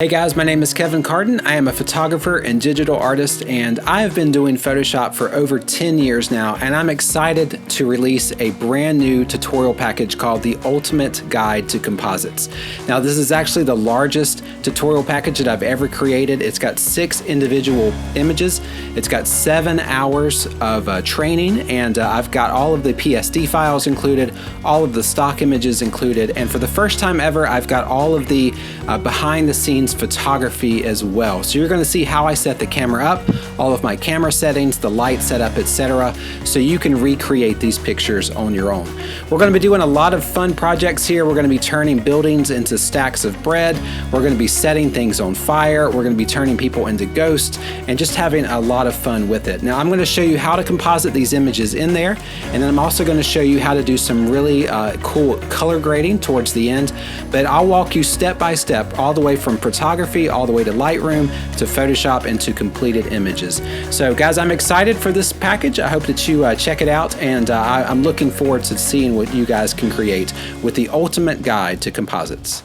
Hey guys, my name is Kevin Carden. I am a photographer and digital artist, and I have been doing Photoshop for over 10 years now, and I'm excited to release a brand new tutorial package called the Ultimate Guide to Composites. Now, this is actually the largest tutorial package that I've ever created. It's got 6 individual images. It's got 7 hours of training, and I've got all of the PSD files included, all of the stock images included, and for the first time ever, I've got all of the behind the scenes photography as well. So you're going to see how I set the camera up, all of my camera settings, the light setup, etc. so you can recreate these pictures on your own. We're going to be doing a lot of fun projects here. We're going to be turning buildings into stacks of bread. We're going to be setting things on fire. We're going to be turning people into ghosts and just having a lot of fun with it. Now I'm going to show you how to composite these images in there, and then I'm also going to show you how to do some really cool color grading towards the end. But I'll walk you step by step all the way from photography all the way to Lightroom to Photoshop and to completed images. So guys, I'm excited for this package. I hope that you check it out, and I'm looking forward to seeing what you guys can create with the Ultimate Guide to Composites.